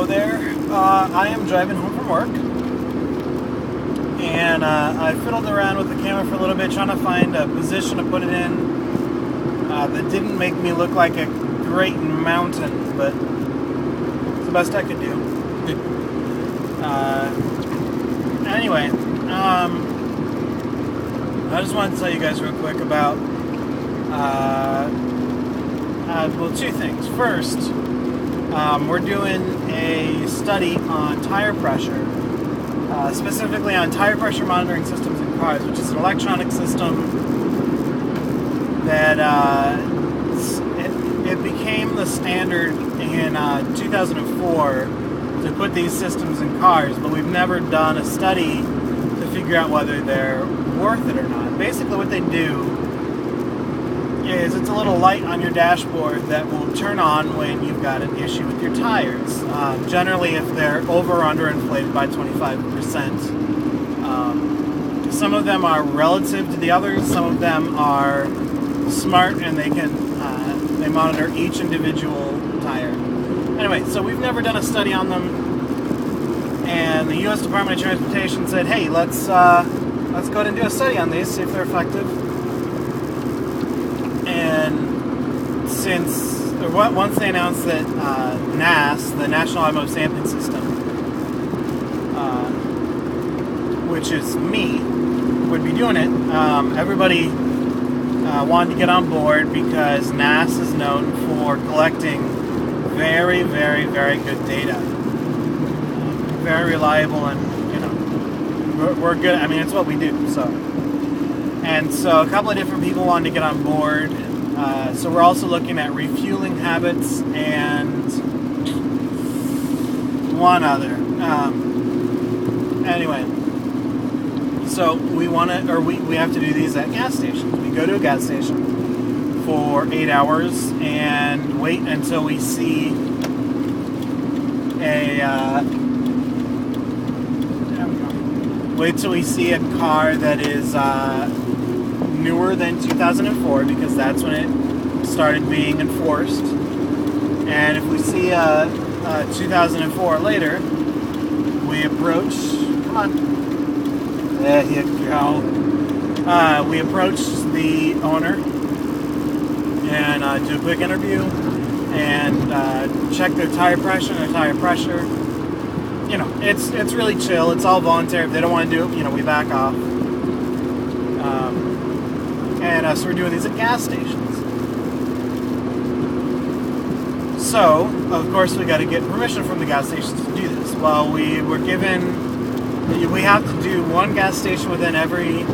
there. I am driving home from work, and I fiddled around with the camera for a little bit, trying to find a position to put it in that didn't make me look like a great mountain, but it's the best I could do. Anyway, I just wanted to tell you guys real quick about well, two things. First, we're doing a study on tire pressure, specifically on tire pressure monitoring systems in cars, which is an electronic system that it became the standard in 2004 to put these systems in cars, but we've never done a study to figure out whether they're worth it or not. Basically what they do is it's a little light on your dashboard that will turn on when you've got an issue with your tires. Generally, if they're over or under inflated by 25%. Some of them are relative to the others. Some of them are smart and they monitor each individual tire. Anyway, so we've never done a study on them, and the U.S. Department of Transportation said, "Hey, let's go ahead and do a study on these, see if they're effective." And once they announced that NAS, the National Automotive Sampling System, which is me, would be doing it, everybody wanted to get on board because NAS is known for collecting very, very, very good data. Very reliable, and we're good. I mean, it's what we do. So a couple of different people wanted to get on board. So we're also looking at refueling habits and one other. Anyway, so we have to do these at gas stations. We go to a gas station for 8 hours and wait until we see a car that is newer than 2004, because that's when it started being enforced. And if we see 2004 later, we approach. Come on, there you go. We approach the owner and do a quick interview and check their tire pressure and their tire pressure. It's really chill. It's all voluntary. If they don't want to do it, we back off. So we're doing these at gas stations. So, of course, we got to get permission from the gas stations to do this. Well, we have to do one gas station within every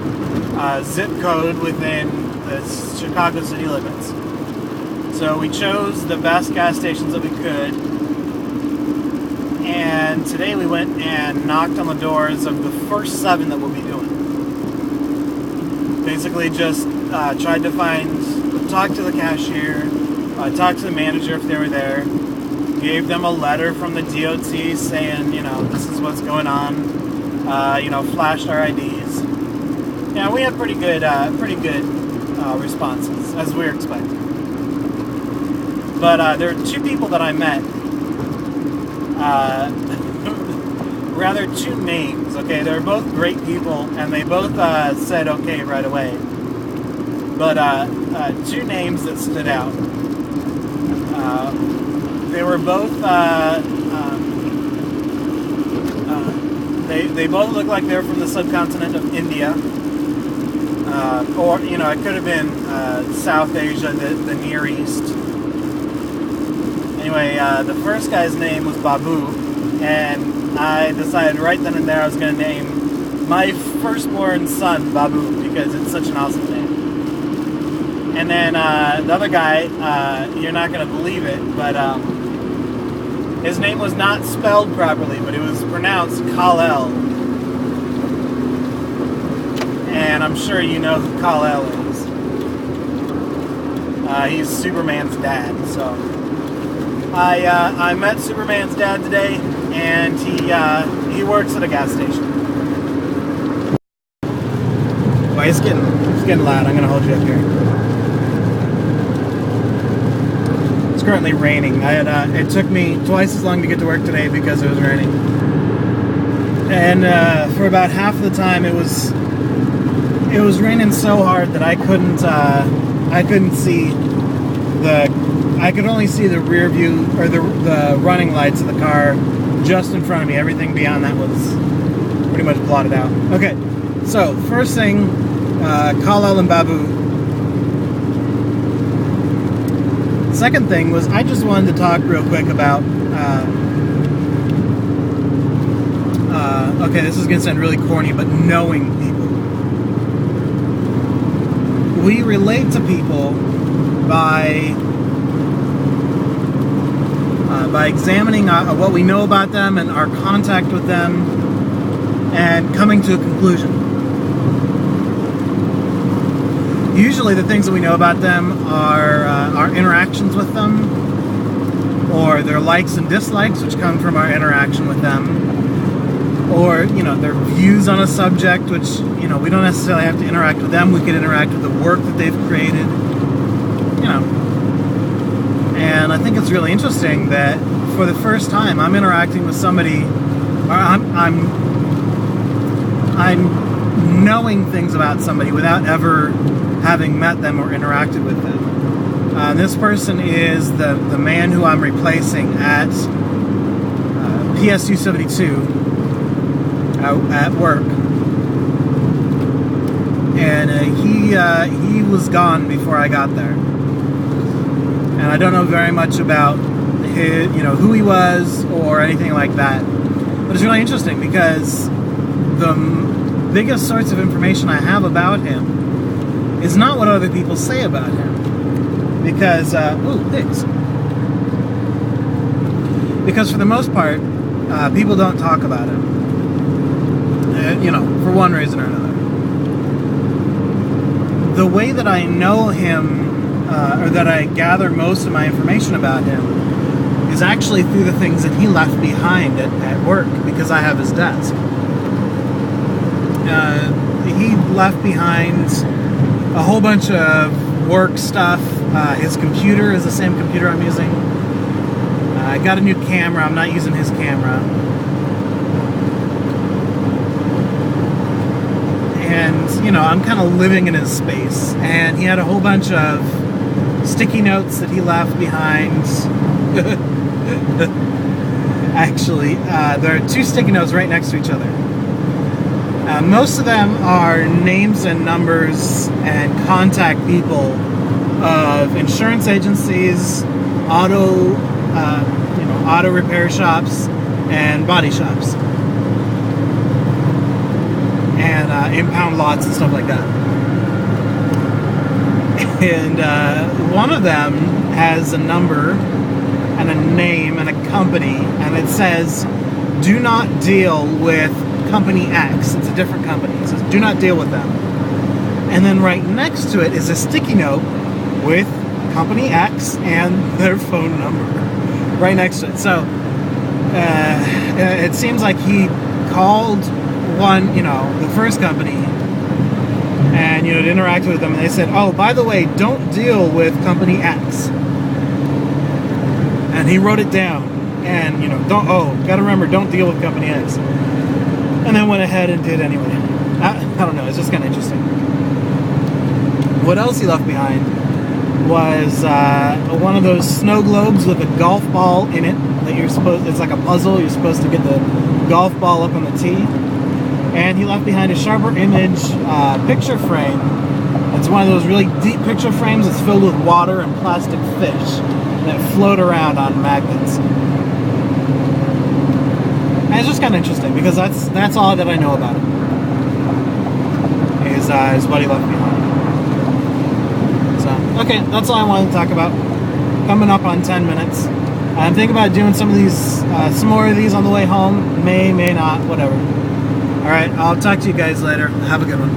zip code within the Chicago city limits. So we chose the best gas stations that we could. And today we went and knocked on the doors of the first 7 that we'll be doing. Basically just tried to talk to the cashier, talk to the manager if they were there, gave them a letter from the DOT saying, this is what's going on, flashed our IDs. Yeah, we had pretty good responses, as we were expecting. But there are 2 people that I met, rather 2 names, okay? They're both great people, and they both said okay right away. But 2 names that stood out. They were both, they both look like they were from the subcontinent of India. Or, it could have been South Asia, the Near East. Anyway, the first guy's name was Babu, and I decided right then and there I was going to name my firstborn son Babu, because it's such an awesome name. And then the other guy, you're not going to believe it, but his name was not spelled properly, but it was pronounced Kal-El. And I'm sure you know who Kal-El is. He's Superman's dad, so... I met Superman's dad today, and he works at a gas station. Boy, it's getting loud. I'm gonna hold you up here. It's currently raining. It took me twice as long to get to work today because it was raining. And for about half the time, it was raining so hard that I couldn't see I could only see the rear view, or the running lights of the car just in front of me. Everything beyond that was pretty much blotted out. Okay, so first thing, Kal-El and Babu. Second thing was, I just wanted to talk real quick about, okay, this is going to sound really corny, but knowing people. We relate to people by examining what we know about them and our contact with them and coming to a conclusion. Usually the things that we know about them are our interactions with them, or their likes and dislikes, which come from our interaction with them, or, you know, their views on a subject, which, you know, we don't necessarily have to interact with them. We can interact with the work that they've created, you know. And I think it's really interesting that for the first time I'm interacting with somebody, or I'm knowing things about somebody without ever having met them or interacted with them. This person is the man who I'm replacing at PSU 72 at work. And he was gone before I got there. And I don't know very much about his, you know, who he was or anything like that. But it's really interesting because the biggest source of information I have about him is not what other people say about him. Because, because for the most part, people don't talk about him. You know, for one reason or another. The way that I know him, or that I gather most of my information about him, is actually through the things that he left behind at work, because I have his desk. He left behind a whole bunch of work stuff. His computer is the same computer I'm using. I got a new camera. I'm not using his camera. And, you know, I'm kind of living in his space. And he had a whole bunch of sticky notes that he left behind. Actually, there are two sticky notes right next to each other. Most of them are names and numbers and contact people of insurance agencies, auto repair shops, and body shops, and impound lots and stuff like that. And one of them has a number and a name and a company, and it says, "Do not deal with Company X." It's a different company. It says, "Do not deal with them." And then right next to it is a sticky note with Company X and their phone number right next to it. So it seems like he called the first company, and, you know, to interact with them, and they said, "Oh, by the way, don't deal with Company X." And he wrote it down, and, you know, gotta remember, don't deal with Company X. And then went ahead and did anyway. I don't know, it's just kind of interesting. What else he left behind was one of those snow globes with a golf ball in it that it's like a puzzle. You're supposed to get the golf ball up on the tee. And he left behind a Sharper Image picture frame. It's one of those really deep picture frames that's filled with water and plastic fish that float around on magnets. And it's just kind of interesting because that's all that I know about him. Is what he left behind. So, okay, that's all I wanted to talk about. Coming up on 10 minutes. I'm thinking about doing some more of these on the way home. May not, whatever. Alright, I'll talk to you guys later. Have a good one.